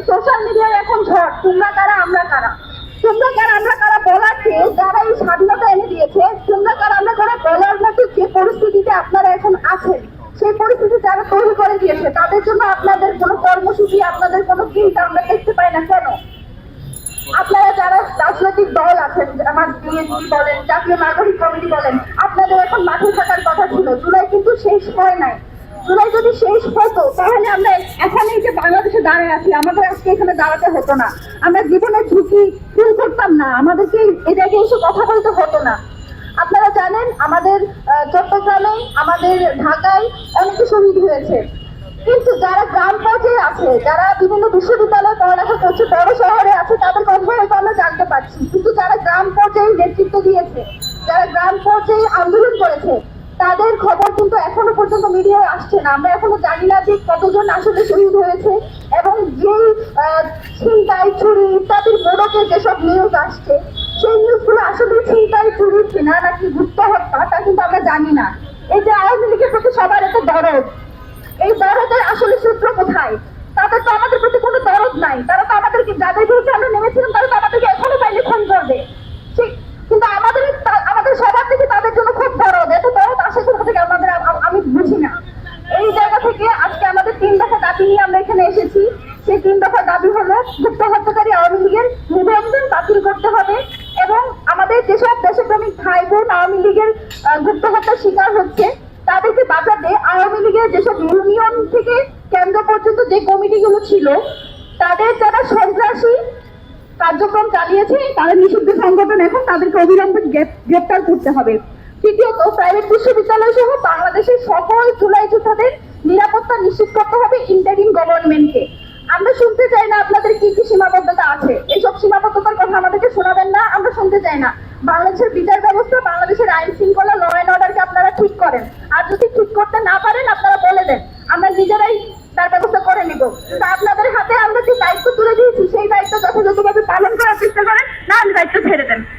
Social মিডিয়ায় এখন ঝড়, তোমরা কারা আমরা কারা, তোমরা কারা আমরা কারা বলাকে যারা এই স্বাধীনতা এনে দিয়েছে, তোমরা কারা আমরা কারা বলার মতো যে পরিস্থিতিতে আপনারা এখন আছেন, সেই পরিস্থিতি যারা তৈরি করে দিয়েছে তাদের জন্য আপনাদের কোনো কর্মসূচি, আপনাদের কোনো চিন্তা আমরা দেখতে পাই না কেন? আপনারা যারা রাজনৈতিক দল আছেন, আমার বিএনপি বলেন, জাতীয় নাগরিক কমিটি বলেন, আপনাদের এখন মাঠে থাকার কথা ছিল। জুলাই কিন্তু শেষ হয় নাই। জুলাই যদি শেষ হতো তাহলে আমরা এখন এই যে বাংলাদেশে দাঁড়িয়ে আছি, আমাদের আজকে এখানে দাঁড়াতে হতো না, আমরা জীবনের ঝুঁকি ফিল করতাম না, আমাদেরকে এই জায়গায় এসে কথা বলতে হতো না। আপনারা জানেন আমাদের চট্টগ্রামে, আমাদের ঢাকায় অনেকে শহীদ হয়েছে, কিন্তু যারা গ্রাম পর্যায়ে আছে, যারা বিভিন্ন বিশ্ববিদ্যালয়ে পড়ালেখা করছে, বড় শহরে আছে, তাদের কথা হয়তো আমরা জানতে পারছি, কিন্তু যারা গ্রাম পর্যায়ে নেতৃত্ব দিয়েছে, যারা গ্রাম পর্যায়ে আন্দোলন করেছে, তাদের খবর কিন্তু এখনো পর্যন্ত মিডিয়ায় আসছে না। আমরা এখনো জানি না যে কতজন আসলে শহীদ হয়েছে, এবং যেই ছিনতাই, চুরি ইত্যাদির মোড়কে যেসব নিউজ আসছে, সেই নিউজগুলো আসলে ছিনতাই, চুরি কিনা নাকি গুপ্ত হত্যা, তা কিন্তু আমরা জানি না। এই যে আওয়ামী লীগের প্রতি সবার এত দরদ, এই দরদের আসলে সূত্র কোথায়? তাদের তো আমাদের প্রতি কোনো দরদ নাই। তারা তো আমাদেরকে, যাদের বিরুদ্ধে আমরা নেমেছিলাম, তারা তো আমাদেরকে এখনো পাইলে খুন করবে। কিন্তু আমাদের সবার থেকে তাদের জন্য খুব দরদ, এত দরদ আসে কোথা থেকে আমাদের, আমি বুঝি না। এই জায়গা থেকে আজকে আমাদের 3 দফা দাবি নিয়ে আমরা এখানে এসেছি। সেই 3 দফা দাবি হলো গুপ্ত হত্যাকারী আওয়ামী লীগের নিবন্ধন বাতিল করতে হবে, এবং আমাদের যেসব দেশপ্রেমিক ভাই বোন আওয়ামী লীগের গুপ্ত হত্যার শিকার হচ্ছে তাদেরকে বাঁচাতে আওয়ামী লীগের যেসব ইউনিয়ন থেকে কেন্দ্র পর্যন্ত যে কমিটিগুলো ছিল, তাদের যারা সন্ত্রাসী কার্যক্রম চালিয়েছে, তারা নিষিদ্ধ সংগঠন, এখন তাদেরকে অবিলম্বে গ্রেপ্তার করতে হবে। তৃতীয়ত, প্রাইভেট বিশ্ববিদ্যালয় সহ বাংলাদেশের সকল জুলাই যোদ্ধাদের নিরাপত্তা নিশ্চিত করতে হবে ইন্টারিম গভর্নমেন্টকে। আমরা শুনতে চাই না আপনাদের কি কি সীমাবদ্ধতা আছে, এইসব সীমাবদ্ধতার কথা আমাদেরকে শোনাবেন না, আমরা শুনতে চাই না। বাংলাদেশের বিচার ব্যবস্থা, বাংলাদেশের আইন শৃঙ্খলা, ল অ্যান্ড অর্ডারকে আপনারা ঠিক করেন, আর যদি ঠিক করতে না পারেন আপনারা বলে দেন, আমরা নিজেরাই তার ব্যবস্থা করে নিব। কিন্তু আপনাদের হাতে আমরা যে দায়িত্ব তুলে দিয়েছি, সেই দায়িত্ব যথাযথভাবে পালন করার চেষ্টা করেন, না দায়িত্ব ছেড়ে দেন।